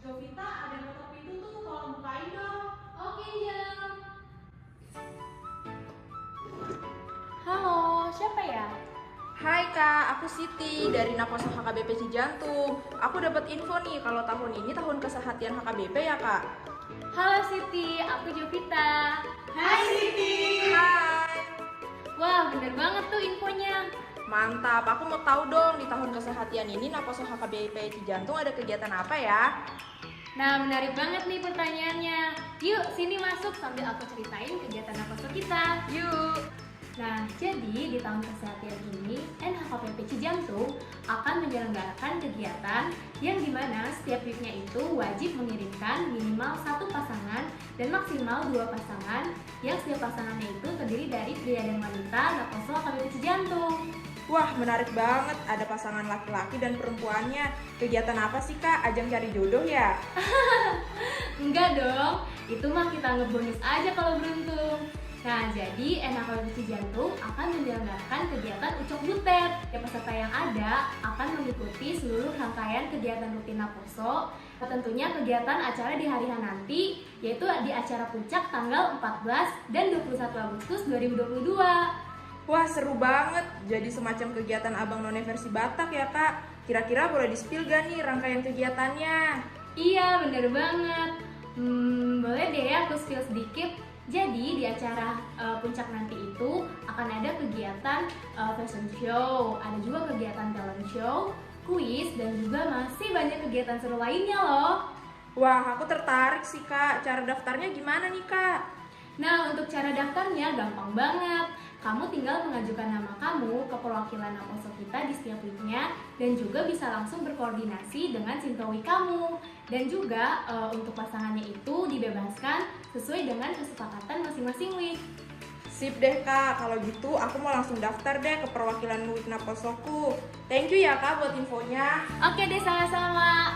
Jovita, ada yang ketok pintu tuh, tolong bukain dong. Oke, Jam. Halo, siapa ya? Hai Kak, aku Siti dari Naposo HKBP Cijantung. Aku dapat info nih kalau tahun ini tahun kesehatan HKBP ya Kak. Halo Siti, aku Jovita. Hai Siti. Hai. Wah, bener banget tuh infonya. Mantap, aku mau tahu dong di tahun kesehatan ini Naposo HKBP Cijantung ada kegiatan apa ya? Nah, menarik banget nih pertanyaannya. Yuk, sini masuk sambil aku ceritain kegiatan Naposo kita. Yuk. Nah, jadi di tahun kesehatan ini, NHKBP Cijantung akan menyelenggarakan kegiatan yang dimana setiap weeknya itu wajib mengirimkan minimal 1 pasangan dan maksimal 2 pasangan yang setiap pasangannya itu terdiri dari pria dan wanita Naposo HKBP Cijantung. Wah, menarik banget. Ada pasangan laki-laki dan perempuannya. Kegiatan apa sih Kak? Ajang cari jodoh ya? Enggak dong, itu mah kita ngebonus aja kalau beruntung. Nah, jadi NHKBP Cijantung akan menyelenggarakan kegiatan Ucok Butet. Ya, peserta yang ada akan mengikuti seluruh rangkaian kegiatan rutin Naposo. Tentunya kegiatan acara di hari H nanti, yaitu di acara puncak tanggal 14 dan 21 Agustus 2022. Wah, seru banget. Jadi semacam kegiatan Abang None versi Batak ya Kak. Kira-kira boleh di-spill gak nih rangkaian kegiatannya? Iya, bener banget. Boleh deh ya aku spill sedikit. Jadi di acara puncak nanti itu akan ada kegiatan fashion show, ada juga kegiatan talent show, kuis, dan juga masih banyak kegiatan seru lainnya loh. Wah, aku tertarik sih Kak. Cara daftarnya gimana nih Kak? Nah, untuk cara daftarnya gampang banget. Kamu tinggal mengajukan nama kamu ke perwakilan Naposo kita di setiap weeknya dan juga bisa langsung berkoordinasi dengan sintowi kamu. Dan juga untuk pasangannya itu dibebaskan sesuai dengan kesepakatan masing-masing week. Sip deh Kak, kalau gitu aku mau langsung daftar deh ke perwakilan week Naposoku. Thank you ya Kak buat infonya. Oke deh, sama-sama.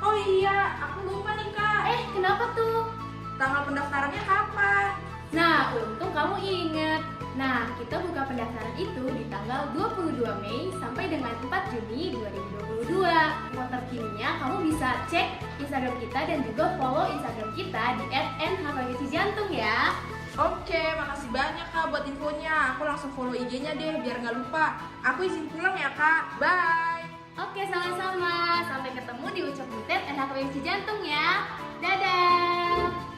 Oh iya, aku lupa nih Kak. Kenapa tuh? Tanggal pendaftarannya kapan? Nah, untung kamu inget. Nah, kita buka pendaftaran itu di tanggal 22 Mei sampai dengan 4 Juni 2022. Info terkininya kamu bisa cek Instagram kita dan juga follow Instagram kita di @nhkbpcijantung ya. Oke, makasih banyak Kak buat infonya. Aku langsung follow IG-nya deh biar nggak lupa. Aku izin pulang ya Kak. Bye. Oke, sama-sama. Sampai ketemu di Ucok Butet NHKBP Cijantung ya. Dadah.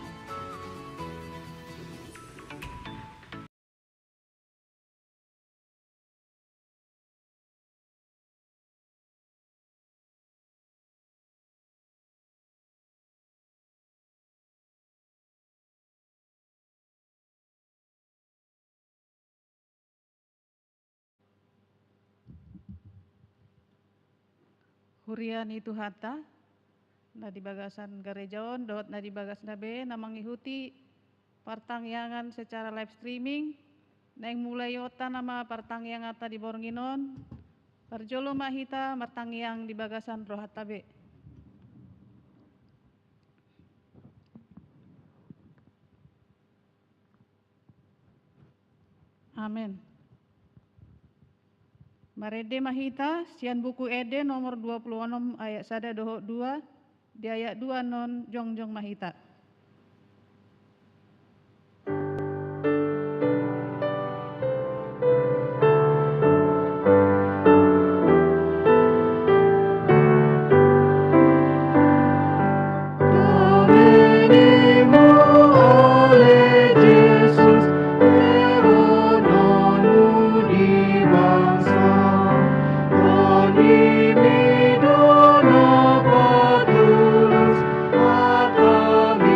Hurian itu hatta, nadi bagasan garejaon, dot nadi bagas nabe, namang ihuti partangyangan secara live streaming, neng mulai yota nama partangyangan ata di Bornginon, parjolo mahita martangyang di bagasan rohatabe. Amin. Marede mahita, sian buku ede nomor 26 ayat sada dohok 2, di ayat 2 non jongjong mahita. Atami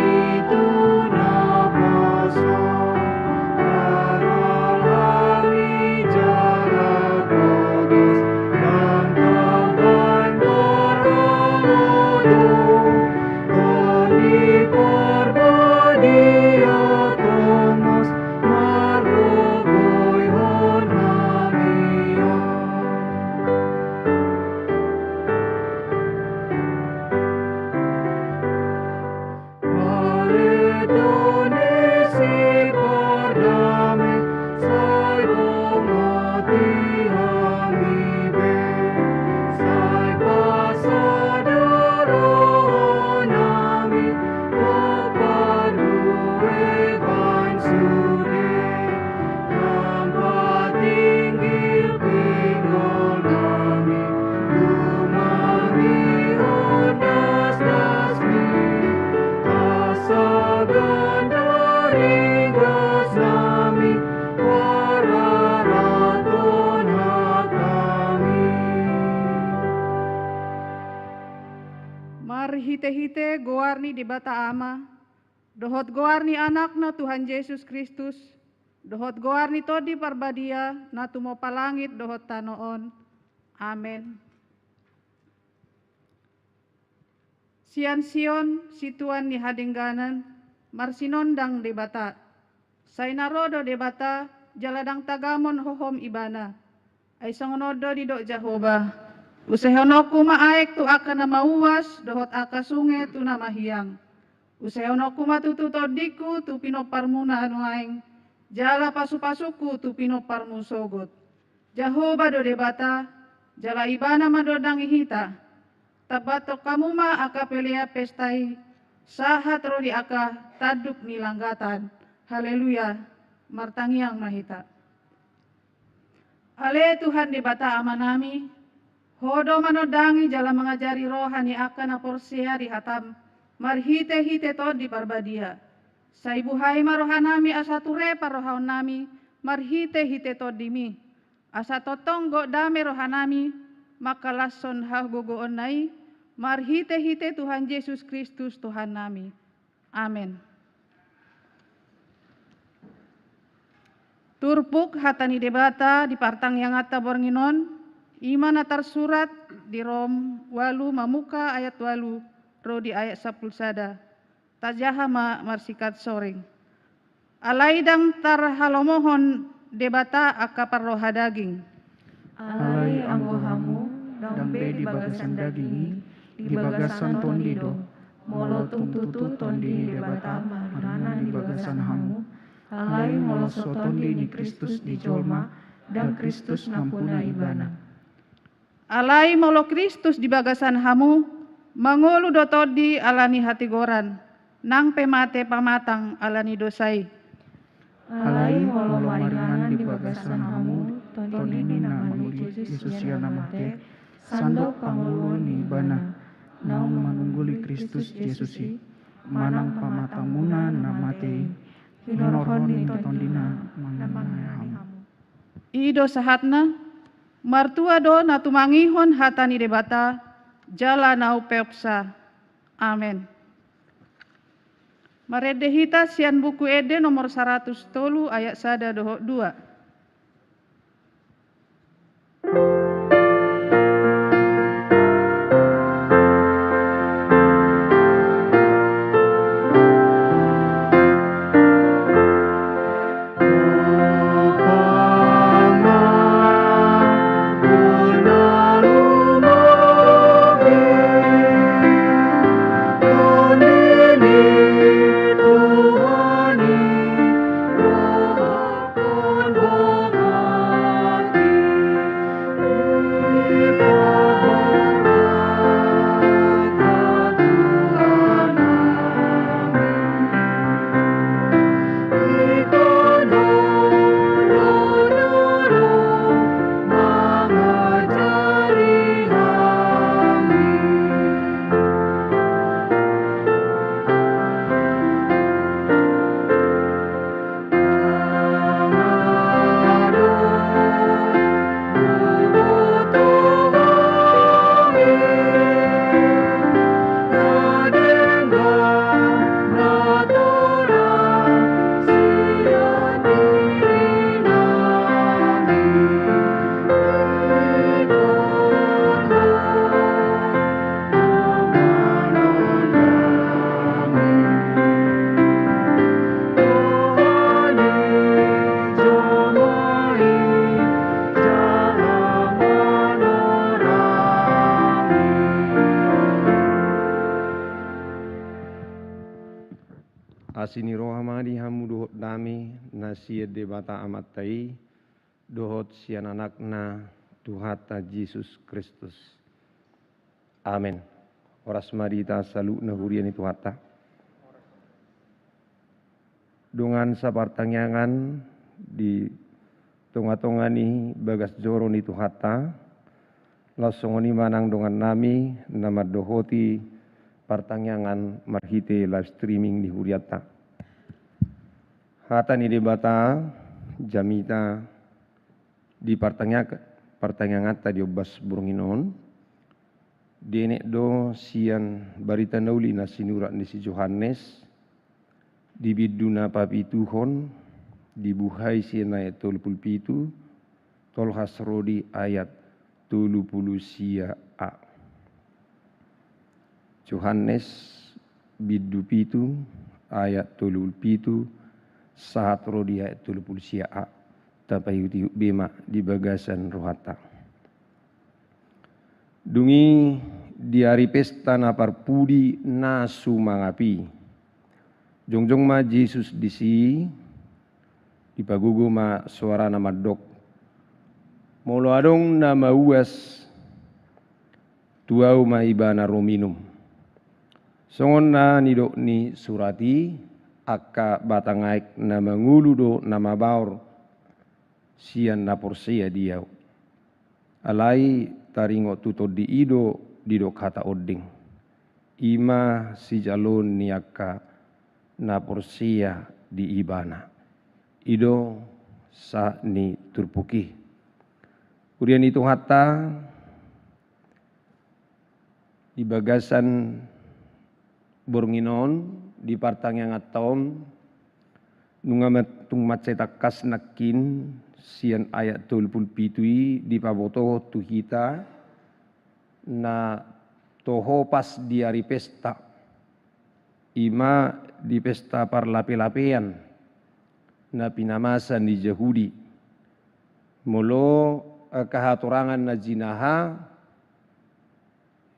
Marhite-hite goarni debata ama, dohot goarni anakna Tuhan Yesus Kristus, dohot goarni todi parbadia, na tumo palangit dohot tanoon. Amen. Sian-sion situan ni hadengganan, marsinondang debata. Sainarodo debata, jaladang tagamon hohom ibana. Ay sangonodo di dok Jehovah. Usehonoku maaek tu akan nama uas, dohot aka sunge tu nama hiang. Usehonoku matututo diku tu pinoparmuna anuaing. Jala pasu-pasuku tu pinoparmu sogot. Jehovah do debata, jala ibana madodang ihita. Tabatok kamu ma aka pelea pestai, sahat rodi aka taduk nilanggatan. Haleluya, martangiang mahita. Ale Tuhan debata amanami, hodo manodangi jala mengajari rohani akan aporsia di hatam, marhite-hite tod di parbadia. Saibuhai marohanami asature parohaonami, marhite-hite tod dimi. Asa totonggo dame rohanami, maka lason hagogoon nai, marhite-hite Tuhan Yesus Kristus Tuhan nami. Amin. Turpuk hatani debata di partang yang atta bornginon, iman atar surat di Rom walu mamuka ayat walu, ro di ayat 10 sada. Tajaha marsikat soring. Alaidang tar halomohon debata akapar roha daging. Alai anggohamu, dambe di bagasan dagingi, di bagasan tondido, molo tutu tondi debata marana di bagasan hamu, alai molo sotondi ni Kristus di jolma, dan Kristus nampuna ibana. Alai molo Kristus di bagasan hamu, mangolu dotodi alani hati goran, nang pemate pamatang alani dosai. Alai molo maringanan di bagasan hamu, tondini namani Yesus ya namate, sandok pangulun ni ibana, naung manungguli Kristus Yesusi, manang pamatamuna namate, hinorhoni tondina mangamani hamu. Ido sahatna, martua do natumangihon hatani debata, jala nau peopsa. Amen. Maredehita sian buku ede nomor 100 tolu ayat sada dohok 2. Asini rohamadi hamu dohot dami nasia debata amatai dohot sian anakna Tuhata Yesus Kristus. Amin. Oras marita salu nahurian itu hata. Dungan sapartangyangan di tonga-tongani bagas joron itu hata. Lasongoni manang dongan nami nama dohoti partangyangan marhite live streaming di huriata. Hata ni debata jamita di partangyangan tadi obas burunginon. Denek do sian barita nauli na sinurat ni si Yohanes di biduna papituhon dibuhai sian ayat 37 tol hasrodi ayat 30 sia a. Yohanes bidu pitu ayat 37 saat rodi ayat 30 sia a tapayuti bema di bagasan rohata. Dungi di hari pesta na parpudi na sumangapi. Jongjong ma Yesus disi di pagugu ma suara nama dok. Molo adong nama uas tuau ma ibana rominum. Songon na nidok ni surati akka batangaik nama ngulu do nama baur sian na porsia diau. Alai taringo tuto di ido kata oding. Ima si jalon niaka na porsia di ibana. Ido sa ni turpuki. Kemudian itu hatta di bagasan Bornginon di partang yang aton nungametung macetakas nakin sian ayat 37 di paboto tuhita na toho pas di hari pesta ima di pesta parlape-lapean na pinamasan di Yahudi molo kahatorangan na jinaha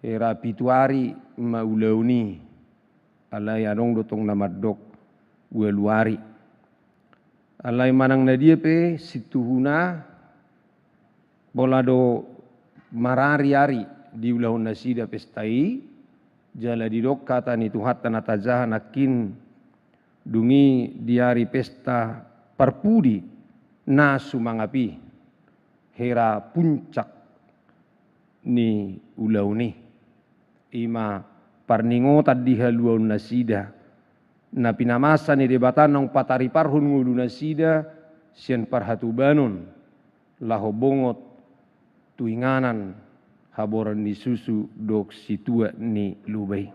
era pituari maulauni alay anong dotong namadok weluari alay manang na dia pe situhuna bolado marari-ari di ulahun nasida pestai jala didok kata ni tuhatan atajaha nakin dungi di hari pesta parpudi na sumangapi hera puncak ni ulauni ima parningo tadi haluan nasida na pinamasa ni debatan ng patari parhun ngulu nasida sian parhatubanon lahobongot tuinganan haboran ni susu dok situa ni lubay.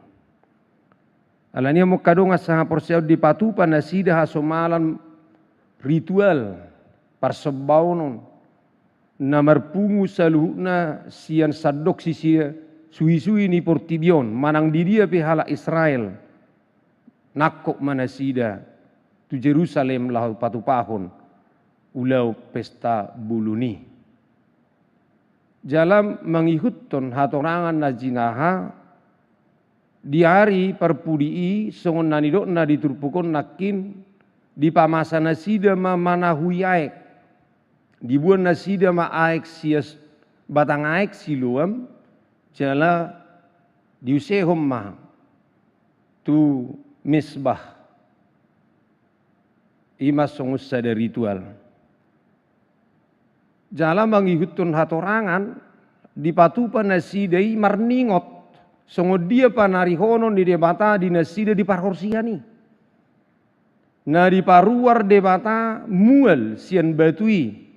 Alanya mo kadonga sa porsiaw di patupan nasida hasomalan ritual parsebaunon na marpungu sa luhuna sian sadok sisia suwi-suwi ni portibion manang didia pihala Israel nakok manasida tu Jerusalem lahu patupahon ulau pesta buluni jalam mengikutton hatorangan na jinaha di hari perpudii songon nanidok na diturpukon nakin di pamasa nasida ma manahui aek dibuan nasida ma aek sias batang aek siluam jala diusehom ma tu misbah imas songus sada ritual jala mangihutun hatorangan di patupan nasidai marningot songo dia panarihonon di debata di nasida di parhorsiani na di paruar debata mual sian batui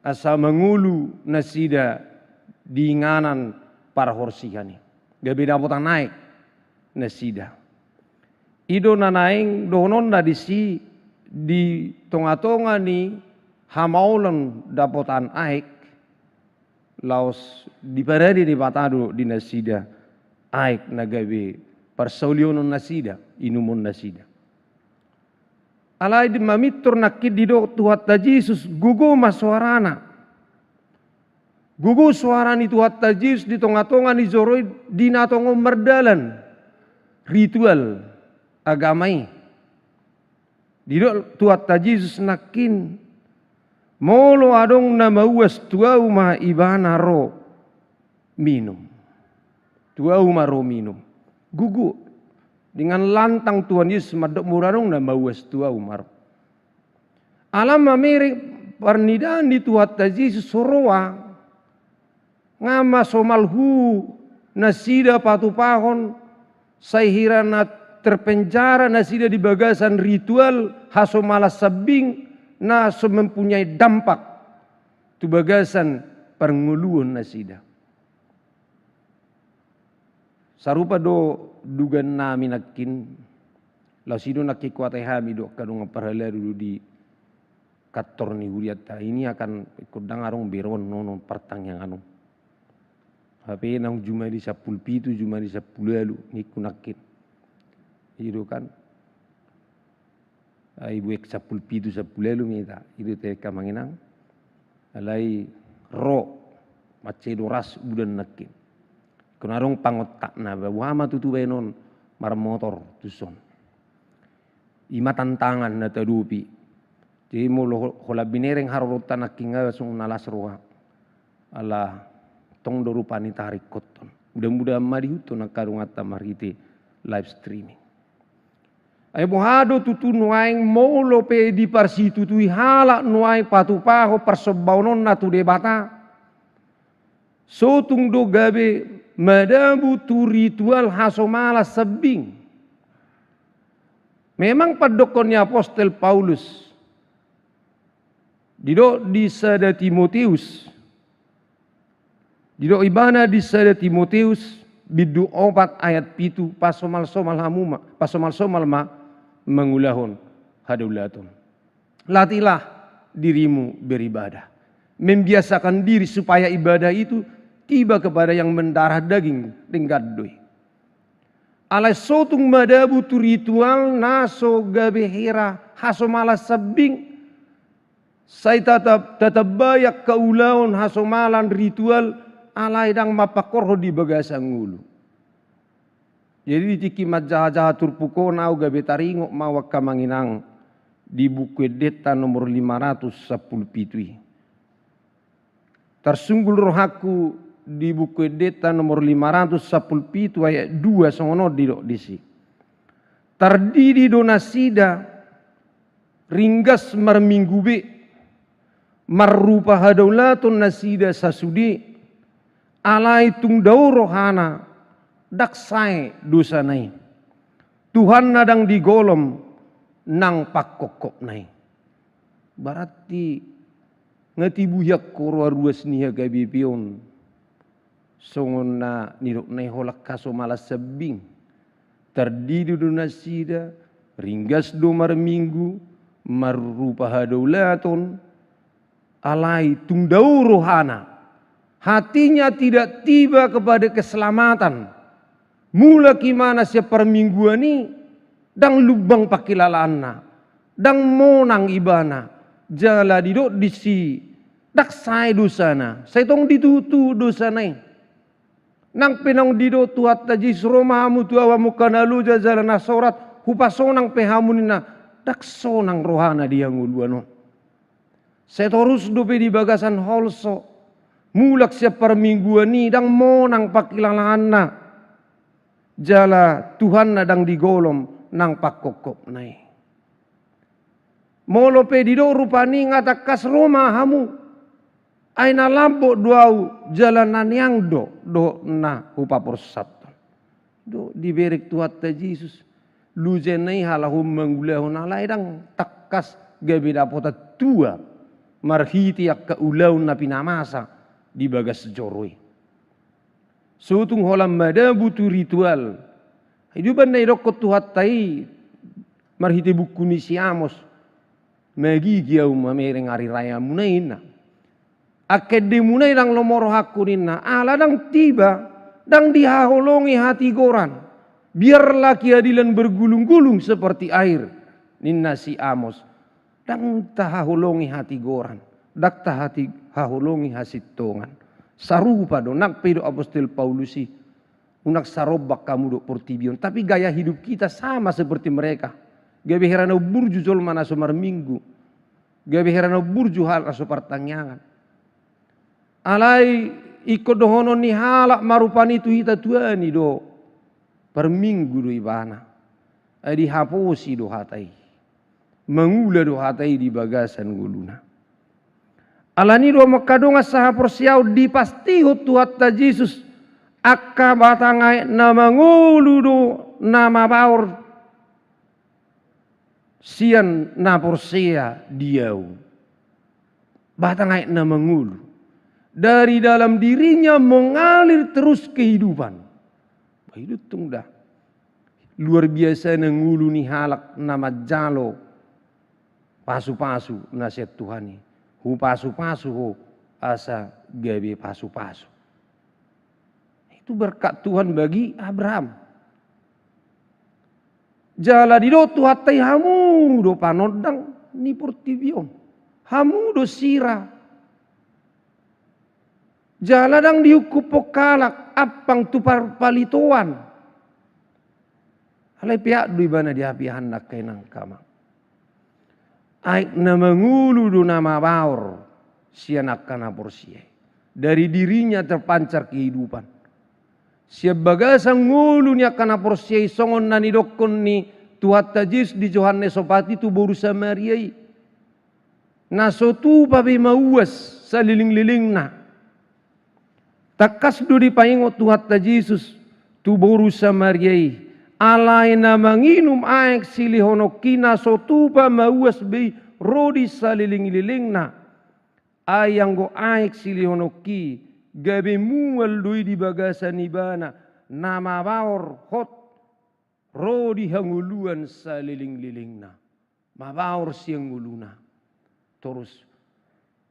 asa mengulu nasida di nganan parhorsiani gabe dapotan naik nasida ido nanaing donon da disi di tonga-tonga ni hamaulan dapotan aik laos di paradi di batado di nasida aik nagabe parsaulionon nasida inumon nasida alai di mamitur nakid di do tuhat ta Jesus gugu maswarana gugu suara ni tuhat ta Jesus di tonga-tonga ni zoroi di natongo merdalan ritual agamai di do tuhat ta Jesus nakin molo adong na mauas tuau ma ibana ro minum tuau ma ro minum gugu dengan lantang Tuhan Yesus madok murarong na mauas tuau mar alam mamiri parnidaan di tuhat ta Jesus soroa ngama somalhu nasida patupahon saihira na terpenjara nasida di bagasan ritual haso malas sabing na so mempunyai dampak tu bagasan pernguluan nasida Sarupa do dugan nami nakin lasido nakki kuatai hami do kadung parhala dulu di kantor ni huriata ini akan ikut dangarong beron nono partang yang anu. HP nang juma di 10 pitu juma di 10 lalu niku nakkin. Itu kan. Ibu ek 10 pitu 10 lalu minta itu teka manginang. Alai ro macedo ras budan nakkin. Kenarong pangotak na bahwa tutu benon mar motor tuson. Ima tantangan na tadupi. Jadi mulu hola binereng harotan nakkinga sung nalas roha. Ala tong dorupani tarik koton. Mudah-mudahan mari huto nakarung atta marite live streaming. Ay mohado tutu nuaing molo pe di parsi tutui halak nuaing patupaho persobaunon natu debata. Sotung do gabe madabu tu ritual hasomala sebing. Memang padokonnya Apostel Paulus dido di sada Timotius. Dido ibana di sada Timotius bidu 4 ayat 7 pasomal-somal hamuma pasomal-somal ma mengulahon hadulaton. Latilah dirimu beribadah. Membiasakan diri supaya ibadah itu tiba kepada yang mendarah daging denggadoi. Alai sotung madabu tu ritual naso gabehira hasomala sabing. Saya tetap bayak kaulaun hasomalan ritual alai dang mapakorho di bagasan ngulu. Jadi tiki majaha turpuko nau gabe taringo mawak kamanginang di buku deta nomor 510 pitui. Tersunggul rohaku di buku deta nomor 510 pitu ayat 2 songono disi. Tardidi donasida ringgas marminggu be marupa hadaulatun nasida sasudi alai tung dau rohana daksai dosa nai. Tuhan nadang digolom nang pakokok nai. Berarti ngatibuyak korwa ruas niya gabipion. Songon na nirok nai holak kaso malas sebing. Terdidi do nasida ringgas do marminggu marupa hadaulaton alai tung dau rohana. Hatinya tidak tiba kepada keselamatan. Mula kimana siap permingguan ini dang lubang pakilalana, dang monang ibana, jala didok disi, dak sai dosana, saya tong ditutu dosana. Nang penang didok tuat tajis romamu tu awamu kanalu jazalana sorat hupasonang pehamunina, dak sonang rohana dia nguluano. Saya terus dope di bagasan holso, mulak siap permingguan ini dang monang pakilalana. Jala Tuhan nadang digolom nang pakokop nai. Molo pedido rupani ngatakas Roma hamu. Aina lampo doau jalanan yang do na upa persat. Do diberek tuat ta Jesus. Lujenai halahum mengulahun alai dang takas gabe dapota tua. Marhiti akka ulaun na pinamasa di bagas joroi. Sutung holam madabu tu ritual. Hidupan na irokot tuhat tai marhiti buku ni si Amos. Magi giau mamereng hari raya munaina. Akede munai dang lomoro hakunina. Ala dang tiba dang dihaholongi hati goran. Biarlah keadilan bergulung-gulung seperti air. Ninna si Amos. Dang tahaholongi hati goran. Dak tahati haholongi hasitongan. Sarupa do nak pedo Apostel Paulusi unak sarobak kamu do portibion tapi gaya hidup kita sama seperti mereka. Gabe herana burju jol mana somar minggu. Gabe herana burju hal aso partangyangan. Alai ikut dohono ni halak marupani tu hita tuani do per minggu do ibana. Adi haposi do hatai. Mengula do hatai di bagasan guluna. Alani do makadonga saha porsiau dipastihut tuat ta Jesus akka batangai nama ngulu do nama baur sian na porsia diau batangai nama ngulu dari dalam dirinya mengalir terus kehidupan Hidup tung dah. Luar biasa nangulu ni halak nama jalo pasu-pasu nasihat Tuhan ni. Hu pasu-pasu ho asa gabe pasu-pasu. Itu berkat Tuhan bagi Abraham. Jala di do tuhatai hamu do panodang ni portibion. Hamu do sira. Jala dang diukup pokalak apang tupar palituan. Alai pihak dui bana di api hendak kainang kamang. Aik na mengulu do nama baur sianak kana porsie. Dari dirinya terpancar kehidupan. Siap bagasang ngulu ni kana porsie songon nani dokon ni Tuhat tajis di Johannes Sopati tu boru Samariai. Nasotu pabe mauas saliling-liling na. Takas do di paingo Tuhat tajisus tu boru Samariai. Alai na manginum aek silihono kina sotupa mauas bei rodi saliling-liling na. Ayang go aek silihono ki gabe mual doi di bagasan ibana nama baor hot rodi hanguluan saliling-liling na. Mabaor siang nguluna. Terus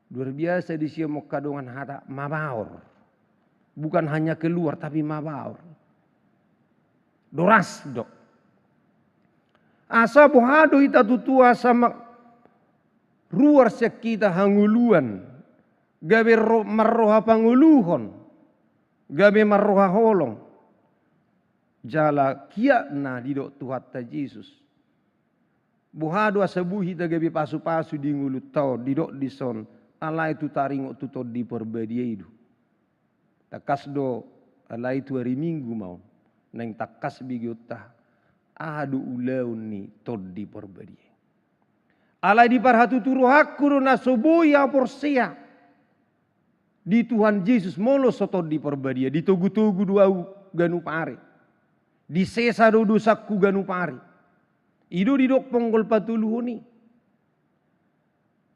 luar biasa di siang mokadongan hata mabaor. Bukan hanya keluar tapi mabaor. Doras dok. Asa bohado ita tutua sama ruar sekita hanguluan. Gabe marroha panguluhon. Gabe marroha holong. Jala kia na didok Tuhat ta Yesus. Bohado asabuhi ta gabe pasu-pasu di ngulut tau didok dison. Ala itu taringo tutod di perbadiaidu. Takas do ala itu hari Minggu mau. Neng takas bigota adu ulaun ni todi perbadi. Alai di parhatu turu hakuru nasoboya porsia. Di Tuhan Yesus molo sotod di perbadi. Di togu-togu dua ganu pare. Di sesa do dosaku ganu pare. Ido di dok ponggol patuluhuni.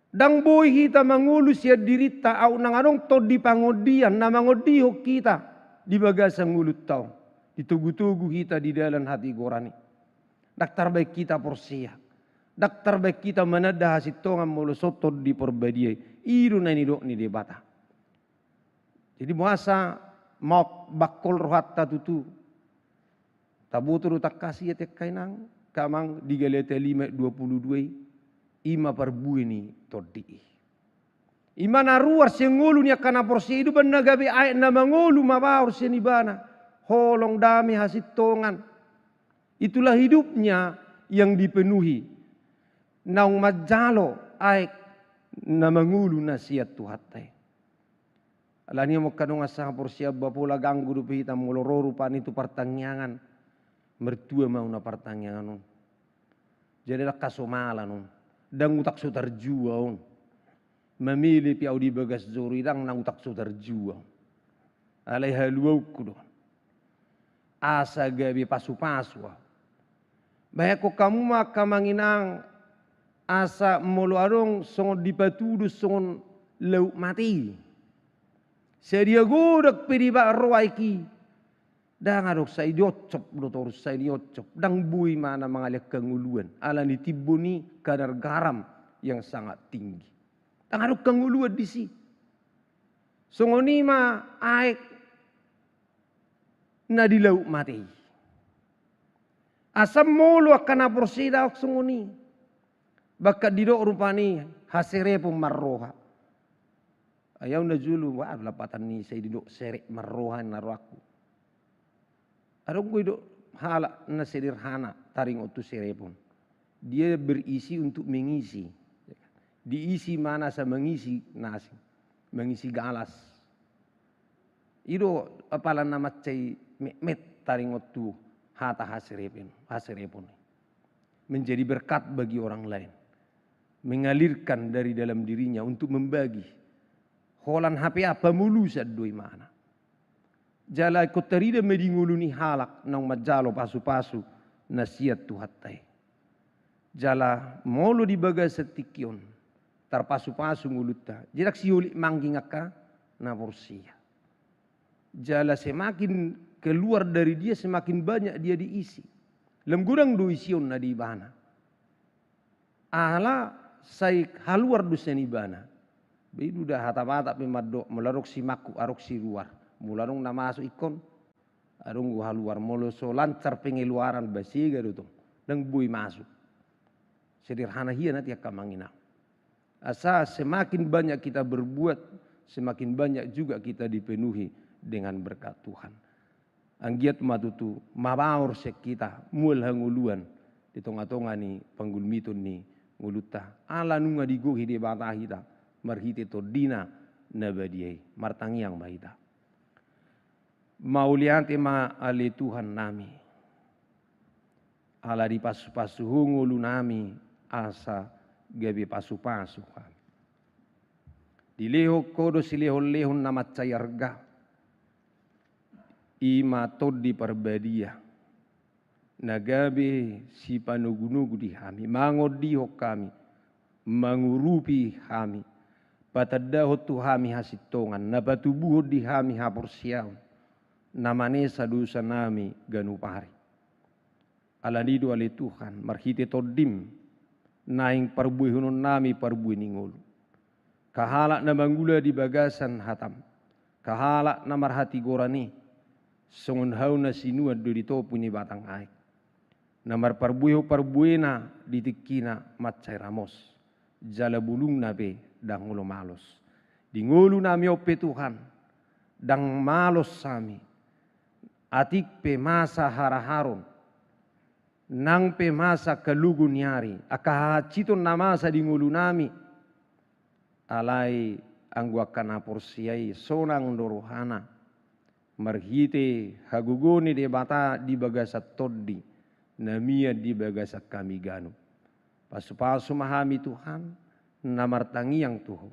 Dang boy kita mangulus ya dirita au nang adong tod di pangodian na mangodiho kita di bagasang ngulut tau. Ditugu-tugu kita di dalam hati gorani. Daktar baik kita porsia. Daktar baik kita menadah sitongan mulu sotot di perbadiai. Iru na dok ni debata. Jadi muasa mau bakol rohatta tutu. Tabuturu tak kasih ya kainang. Kamang di galete 5:22. Ima perbui ni todi. Ima naruar sengulu ni akana porsia. Itu benar gabe ayat na mangulu mabaur senibana. Holong dami hasitongan. Itulah hidupnya yang dipenuhi. Naung majalo aik na mangulu nasihat Tuhatai. Alani mo kanong asa porsia bapola ganggu dupi hitam molororu pan itu pertanyaan. Mertua mau na pertanyaan nun. Jadilah kasomala nun. Dang utak sutar jua nun. Memilih piau di bagas zori dang nang utak sutar jua. Alai haluau kudo. Asa gabi pasu-pasu. Bahaya ko kamu maka manginang asa molo arong songon dipatudu songon lauk mati. Sedia godak pediba roaiki. Dang adok sa idiotcop dotor sa idiotcop. Dang bui mana mangaliak kanguluan. Ala ni tibuni kadar garam yang sangat tinggi. Dang adok kanguluan di si. Songoni ma aek na di lauk mati. Asam molo akan aporsida ok sunguni. Bakat didok rupani hasere pun marroha. Ayaw na julu wa lapatan ni say didok serek marroha naruaku. Adong ko didok hala na sederhana taring otu sere pun. Dia berisi untuk mengisi. Diisi mana sa mengisi nasi. Mengisi galas. Ido apalan nama cai met taring otu hata hasirepun. Menjadi berkat bagi orang lain. Mengalirkan dari dalam dirinya untuk membagi. Holan HP apa mulu sadoi mana. Jala ikut terida medinguluni halak nang majalo pasu-pasu nasihat Tuhatai. Jala molo dibaga setikion. Tar pasu-pasu nguluta. Jirak siulik mangging aka na porsia. Jala semakin keluar dari dia semakin banyak dia diisi. Lem gudang do ision na di bana. Ala sai haluar do seni bana. Begitu dah hata-hata pemadok melaruk si maku aruk si luar. Mularung na masuk ikon. Arung gua haluar molo so lancar pengeluaran basiga do tong. Dang bui masuk. Sederhana hia nanti akan mangina. Asa semakin banyak kita berbuat, semakin banyak juga kita dipenuhi dengan berkat Tuhan. Anggiat matutu mabaur sek kita mul hanguluan di tonga-tonga ni panggulmitun ni nguluta ala nunga digohi di bata kita marhite to dina nabadiai martangiang mahita mauliante ma ale Tuhan nami ala di pasu-pasu ngulu nami asa gabe pasu-pasu di leho kodo si leho nama cayarga ima todi perbadia nagabe si panugunugu di hami mangodiho kami mangurupi hami patadaho tu hami hasitongan nabatubuho di hami hapursiaw namanesa dosa nami ganupari alanido ale Tuhan marhite todim naing parbuihunun nami parbuih ningulu kahalak na manggula di bagasan hatam kahalak na marhati gorani songon hauna sinua do dito punya batang aik. Namar parbuena ditikina macai ramos. Jala bulung nabe dang ulo malos. Di ngulu nami ope Tuhan. Dang malos sami. Atik pe masa haraharon. Nang pe masa kalugun nyari. Akahaciton na masa di ngulu nami. Alai angguakan aporsiai sonang dorohana. Marhite hagugoni de bata di bagasat toddi namia di bagasat kami ganu pasu-pasu mahami Tuhan namartangi yang tuho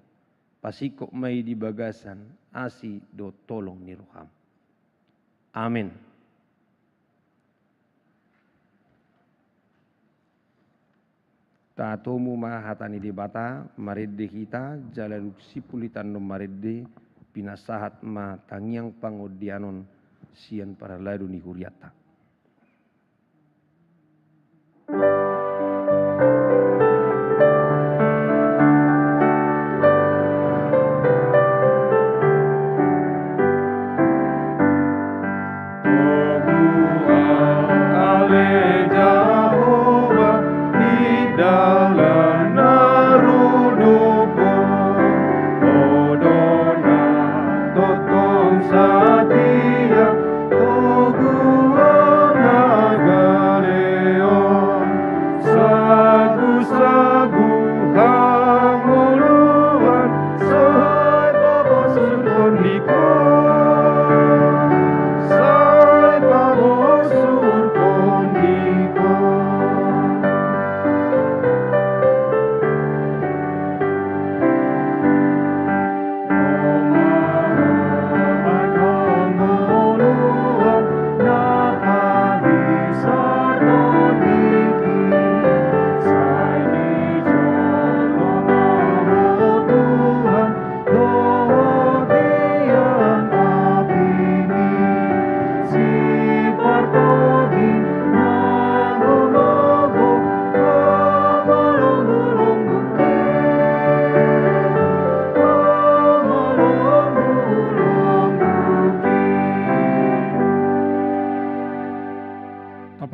pasiko mai di bagasan asi do tolong niruham amin. Tatomu mahatani di bata maredde kita jalan sipulitan no maredde pinasahat ma tangiang pangodianon sian para ladu ni huriata.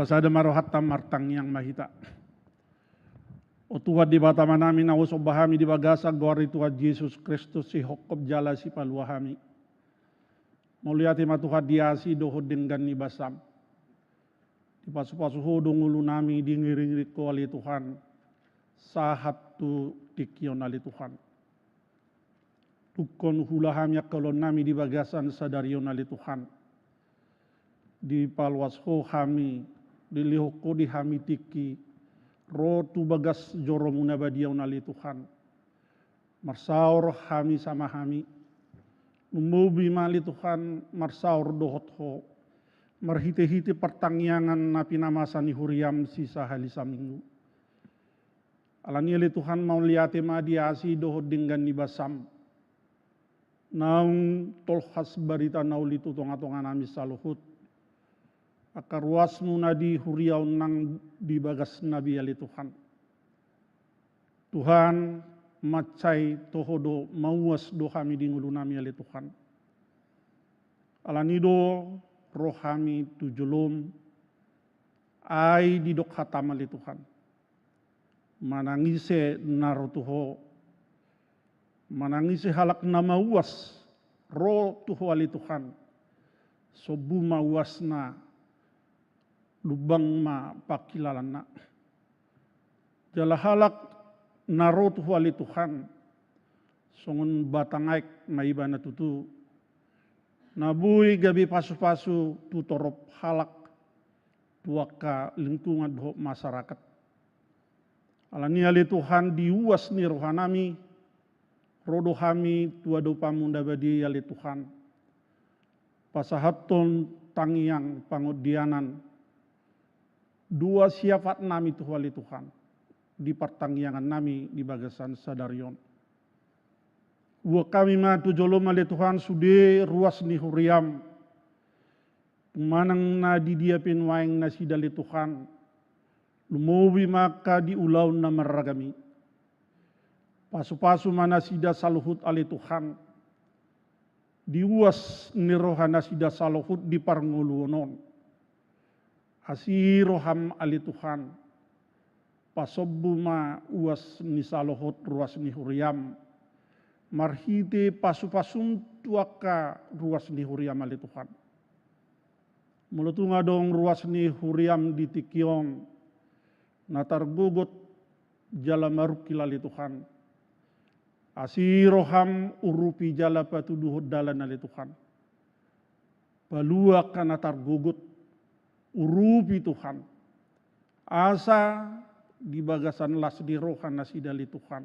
Pasada marohatam martang yang mahita. O Tuhan di bata manami na usobahami di bagasa gori Tuhan Yesus Kristus si hokob jala si paluahami. Muliati matuha diasi dohod dengan ni basam. Di pasu-pasu hodong ulu nami di ngiring ko ali Tuhan. Sahat tu tikion ali Tuhan. Tukon hulahami akalon nami di bagasan sadarion ali Tuhan. Di palwas ho hami dilihoko di hami tiki rotu bagas joromuna badiau nali Tuhan marsaur hami sama hami umubi mali Tuhan marsaur dohot ho marhite-hite pertangyangan napi namasani huriam sisa halisa minggu alani ali Tuhan mau liate madiasi dohot dengan nibasam naung tolhas barita nauli tutonga-tonga nami saluhut Aka ruasmu nadi huriau nang di bagas nabi ali Tuhan. Tuhan macai tohodo mauas do kami di ngulu nami ali Tuhan. Alanido roh kami tujulum ai di dok hatam ali Tuhan. Manangise narutuho, manangise halak nama uas roh tuho ali Tuhan. Sobu mauasna lubang ma pakilalana. Jala halak narot huali Tuhan. Songon batangaik maibana tutu. Nabui gabi pasu-pasu tutorop halak tuaka lingkungan do masyarakat. Alani ali Tuhan diuas ni rohanami. Rodo kami tuado pamunda badi ali Tuhan. Pasahaton tangiang pangodianan. Dua sifat nami tuhali Tuhan di pertanggiangan nami di bagasan sadarion. Wa kami ma tujolom ali Tuhan sude ruas ni huriam. Manang na di dia pinwaing na sidali Tuhan. Lumobi maka di ulau na maragami. Pasu-pasu mana sida saluhut ali Tuhan. Diuas ni rohana sida saluhut di parnguluonon. Asiroham ali Tuhan. Pasobuma uas ni salohot ruas ni huriam. Marhite pasu-pasum tuaka ruas ni huriam ali Tuhan. Mulutu ngadong ruas ni huriam di tikiong. Natar gugut jala marukil ali Tuhan. Asiroham urupi jala patuduhut dalan ali Tuhan. Baluak natar gugut urupi Tuhan. Asa di bagasan las di rohan nasidali Tuhan.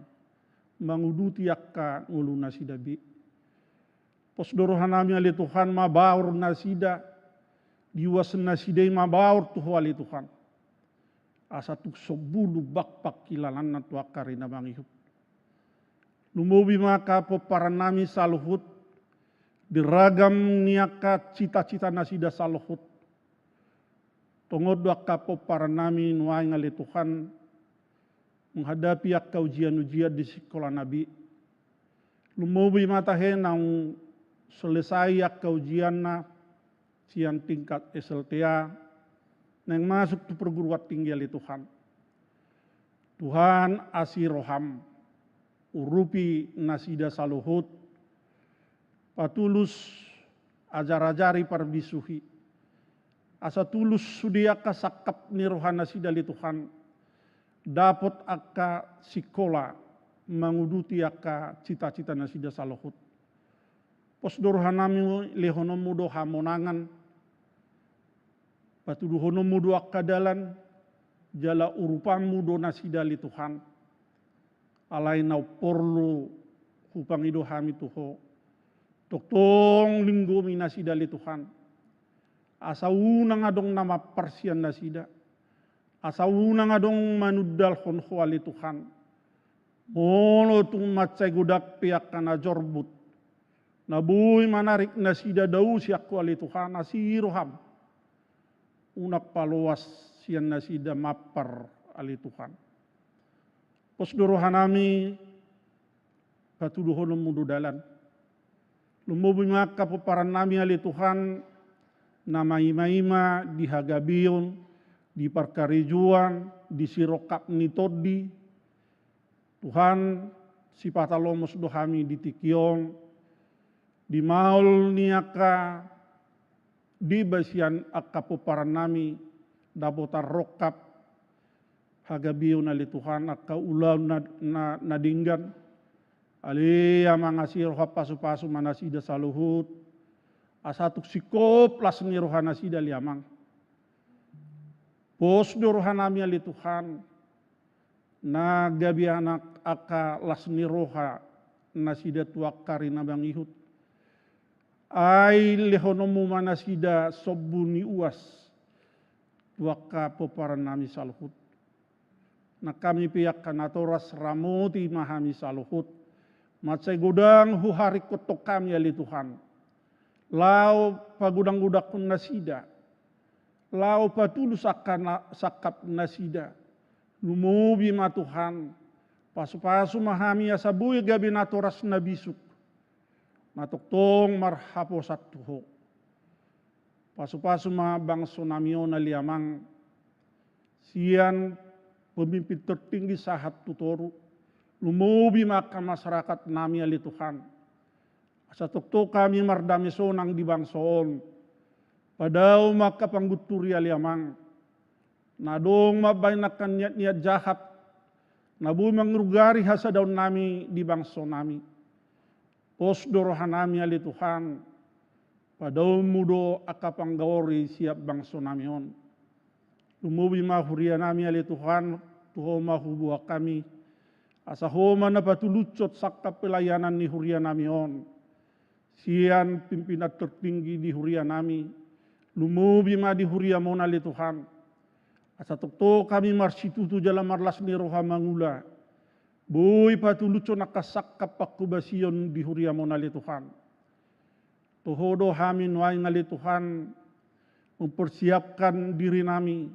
Manguduti akka ngulu nasidabi. Posdorohan nami ali Tuhan mabaur nasida. Diwas nasidai mabaur tuhu ali Tuhan. Asa tuk sobulu bakpak kilalan na tuakari na mangihut. Lumubi maka peparan nami saluhut. Diragam niaka cita-cita nasida saluhut. Tongod akapo para nami nuay ngali Tuhan menghadapi akka ujian-ujian di sekolah Nabi. Lumubi matahe nang selesai akka ujian na siang tingkat SLTA nang masuk ke perguruan tinggi ali Tuhan. Tuhan asiroham urupi nasida saluhut patulus ajar-ajari parbisuhi. Asa tulus sudia kasakap ni rohana sidali Tuhan. Dapat akka sikola menguduti akka cita-cita nasida salohut. Posdorhanami lehonomu do hamonangan. Patuduhonomu do akka dalan. Jala urupamu do nasidali Tuhan. Alai nau porlu hupangido hami tuho. Toktong linggomi nasidali Tuhan. Asa unang adong nama persian nasida. Asa unang adong manudal honho ali Tuhan. Molo tung macai gudak piak kana jorbut. Nabuy manarik nasida dau siakku ali Tuhan asiroham. Unak paloas sian nasida mapar ali Tuhan. Posdorohanami patuduhonom mududalan. Lumubi maka peparan nami ali Tuhan. Nama ima-ima di Hagabion, di Parkarijuan, di Sirokap Nitodi. Tuhan si patalomos dohami di Tikiong, di Maul niaka, di Basian akapoparan nami, dapotar rokap, Hagabion ali Tuhan, akka ulau nadinggan, ali yang ngasih rohap pasu-pasu manasida saluhut, asatuk sikop las ni rohana sida liamang. Pos do rohanami ali Tuhan. Na gabi anak aka las ni roha nasida tuakari na bangihut. Ai lehonomu manasida sobuni uas. Tuaka poparan nami saluhut. Na kami pihak kanatoras ramoti mahami saluhut. Matsai godang huhari kotok kami ali Tuhan. Lau pagudang-gudak pun nasida. lau patulu sakap nasida, lumubi ma Tuhan, pasu-pasu mahami asabui gabi natoras nabisuk, matoktong marhapo satuho, pasu-pasu ma bangso namion na liamang, sian pemimpin tertinggi sahat tutoru, lumubi maka masyarakat nami ali Tuhan, asa tokto kami mardami sonang di bangsoon, padao maka pangguturi aliamang, nadong mabaynakan niat-niat jahat, nabu mangrugari hasa daun nami di bangso nami, pos dorohan nami ali Tuhan, padao mudo akapanggawari siap bangso nami on, lumubi mahuria nami ali Tuhan, tuho mahubuha kami, asa homa na patulucot sakap pelayanan ni huria nami on, sian pimpinan tertinggi di huria nami, lumubi ma di huria mona li Tuhan, asa tokto kami marsitutu jala marlas ni roha mangula, boy patuluco nakasakap pakubasion di huria mona li Tuhan, tohodo hamin wai ngali Tuhan, mempersiapkan diri nami,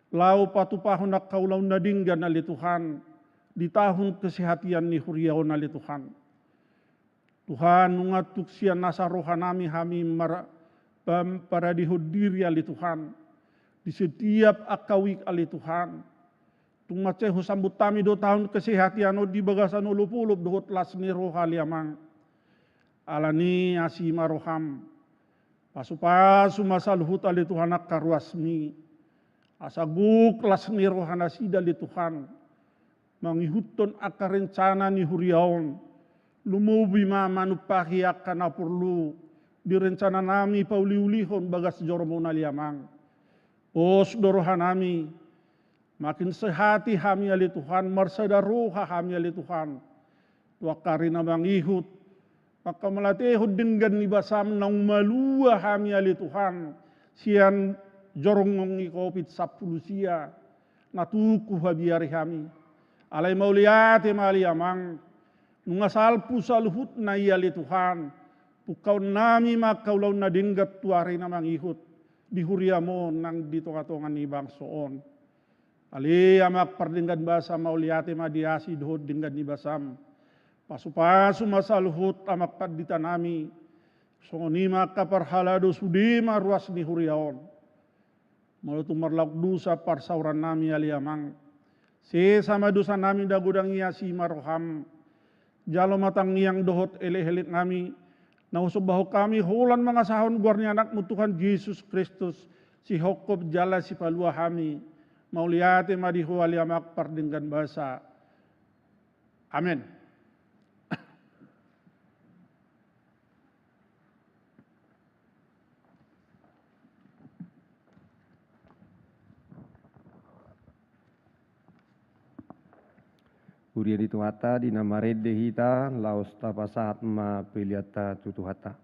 lau patupahon nak kaulau nadinggan nali Tuhan, di tahun kesehatian ni huria nali Tuhan, Tuhan nungatuk sian nasa roha nami para dihudiri ali Tuhan, di setiap akawik ali Tuhan, tungacehu sambut tami 2 tahun kesehatian di bagasan ulupulup dohot lasni roha liamang, alani asima roham, pasu-pasu masaluhut ali Tuhan akaruasmi, asaguk lasni rohana sida ali Tuhan, mangihutton akarencana ni huriaon, lumubi ma manupahi akan apurlu, direncana nami pauliulihon bagas joromona liamang, os dorohan nami, makin sehati hami ali Tuhan, marsadaroha hami ali Tuhan, tuakari na mangihut, maka melatihud dengan nibasam nang malua hami ali Tuhan, sian jorong ngikopit 10 sia, natuku habiari hami, alai mauliate maliamang, nungasal saluhut na iyali Tuhan, pukaw nami makaulau na dinggat tuari na mangihut, di huria mo nang ditongatongan ni bangsoon. Ali amak pardinggan basa mauliate madiasi dohod dinggan ni basam, pasu-pasu masaluhut amak padita nami, songoni maka parhalado sudima ruas ni huriaon, malutu marlauk dusa parsauran nami ali amang, sama dosa nami dagudang iasi maroham, jalo matang yang dohot ele-elit nami, nausub bahu kami hulan mangasahon guarni anakmu Tuhan Yesus Kristus, si hokop jala si palua kami, mauliate madihu aliamak pardinggan basa. Amin. Huria di tuhata di nama redde hita laos tapasahat ma piliata tutuhata.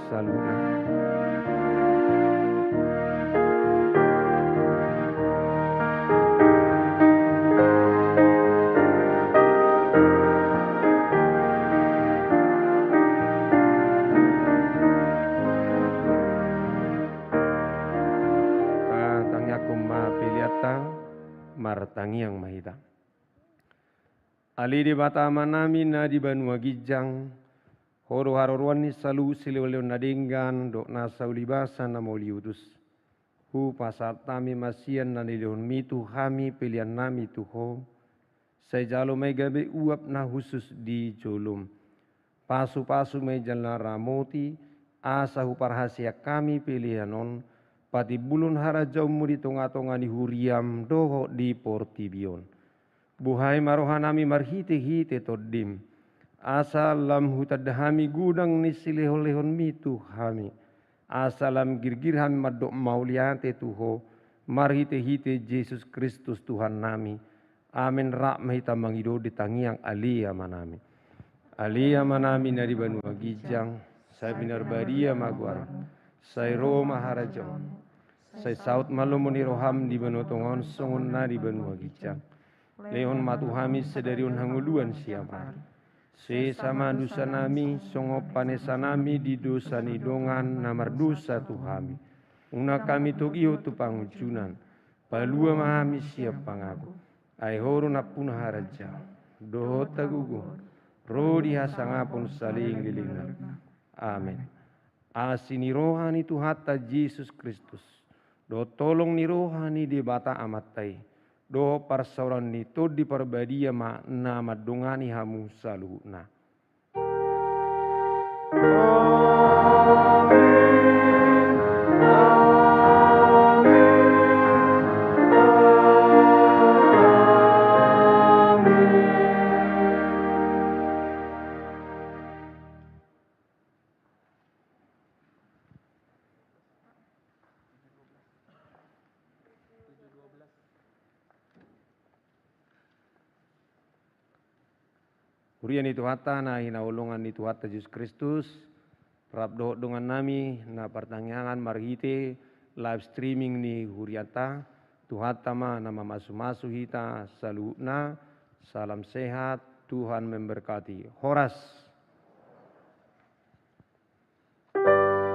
saluna. Katangnya kumma piliata martangiang mahita. Ali di bata manami na di banua gijang, horo haroruan ni salu silewaleo nadenggan dok nasa ulibasa na moliudus. Hu pasat tami masian na nilihun mitu hami pilihan nami tuho, saya jalo may gabi uap na husus di jolum. Pasu-pasu may jalan ramoti, asa hu parhasia kami pilihanon, pati bulun harajau mu di tonga-tonga ni huriam doho di portibion. Buhay marohanami marhite-hite todim. Asalam hutadhami gudang ni silehon-lehon mitu hami. Asalam girgir hami madok mauliate tuho. Marhite-hite Yesus Kristus Tuhan nami. Amin rahmahita mangido di tangiang alia manami. Alia manami nari banua gijang. Saya binar badia maguar. Saya Roma harajong. Saya saut malumuni roham di banotongon songon nari banua gijang. Lehon matuhami sedariun hanguluan siamar. Se sama dosa nami, songo panesa nami di dosa nidongan namar dosa tuhami. Una kami togiho tu pangucunan. Palua mahami siap pangaku. Ai horo napuna haraja. Doho tagugo. Rodi hasangapun saling lilingan. Amin. Asini rohani tu hatta Yesus Kristus. Do tolong ni rohani di bata amatai. Do parsauran ni to di parbadia ma nama dongani hamu saluhna. Hurian itu hata na hinaulungan itu hata Yesus Kristus. Rap doh dengan nami na pertanyaan marhite live streaming ni huriata. Tuhata ma nama masu-masu hita saluna. Salam sehat, Tuhan memberkati. Horas. Oh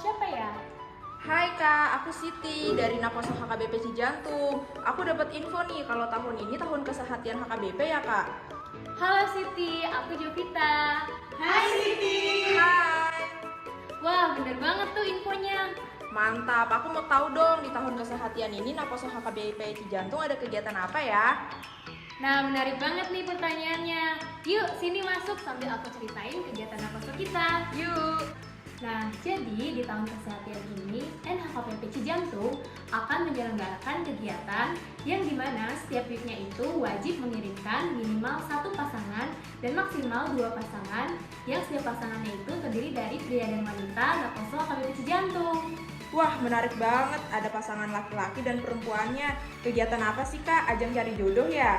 siapa ya? Hai Kak, aku Siti dari Naposo HKBP Cijantung. Aku dapat info nih kalau tahun ini tahun kesehatian HKBP ya Kak. Halo Siti, aku Jovita. Hai Siti. Hai. Wah, bener banget tuh infonya. Mantap, aku mau tahu dong di tahun kesehatian ini Naposo HKBP Cijantung ada kegiatan apa ya? Nah, menarik banget nih pertanyaannya. Yuk, sini masuk sambil aku ceritain kegiatan Naposo kita. Yuk. Nah, jadi di tahun kesehatan ini, NHKBP Cijantung akan menyelenggarakan kegiatan yang dimana setiap weeknya itu wajib mengirimkan minimal 1 pasangan dan maksimal 2 pasangan, yang setiap pasangannya itu terdiri dari pria dan wanita Naposo HKBP Cijantung. Wah, menarik banget. Ada pasangan laki-laki dan perempuannya. Kegiatan apa sih Kak? Ajang cari jodoh ya?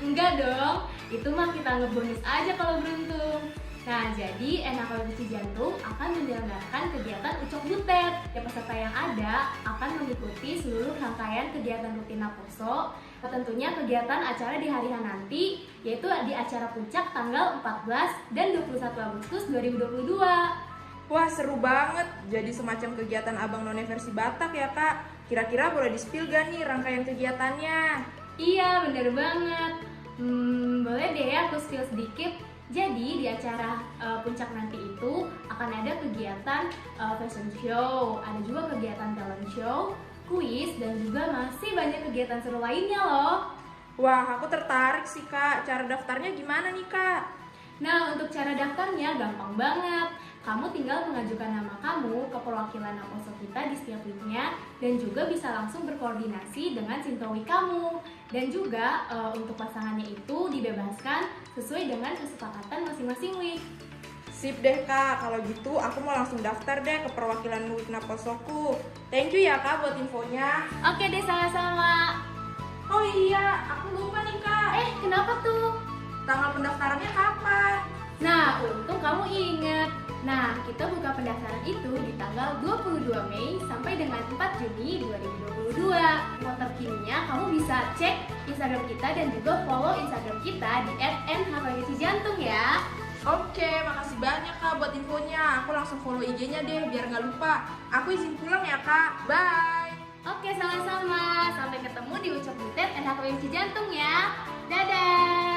Enggak dong, itu mah kita ngebonus aja kalau beruntung. Nah, jadi NHKBP Cijantung akan menyelenggarakan kegiatan Ucok Butet. Ya, peserta yang ada akan mengikuti seluruh rangkaian kegiatan rutin Naposo. Tentunya kegiatan acara di hari H nanti, yaitu di acara puncak tanggal 14 dan 21 Agustus 2022. Wah, seru banget. Jadi semacam kegiatan Abang None versi Batak ya Kak. Kira-kira boleh di-spill gak nih rangkaian kegiatannya? Iya, bener banget. Boleh deh ya aku spill sedikit. Jadi di acara puncak nanti itu akan ada kegiatan fashion show, ada juga kegiatan talent show, kuis, dan juga masih banyak kegiatan seru lainnya loh. Wah, aku tertarik sih Kak. Cara daftarnya gimana nih Kak? Nah, untuk cara daftarnya gampang banget. Kamu tinggal mengajukan nama kamu ke perwakilan Naposo kita di setiap weeknya, dan juga bisa langsung berkoordinasi dengan sintowi kamu. Dan juga untuk pasangannya itu dibebaskan sesuai dengan kesepakatan masing-masing week. Sip deh Kak, kalau gitu aku mau langsung daftar deh ke perwakilan week Naposoku. Thank you ya Kak buat infonya. Oke deh, sama-sama. Oh iya, aku lupa nih Kak. Kenapa tuh? Tanggal pendaftarannya kapan? Nah, untung kamu inget. Nah, kita buka pendaftaran itu di tanggal 22 Mei sampai dengan 4 Juni 2022. Info terkininya kamu bisa cek Instagram kita dan juga follow Instagram kita di @nhkbpcijantung ya. Oke, makasih banyak Kak buat infonya. Aku langsung follow IG-nya deh biar nggak lupa. Aku izin pulang ya Kak. Bye. Oke, sama-sama. Sampai ketemu di Ucok Butet NHKBP Cijantung ya. Dadah.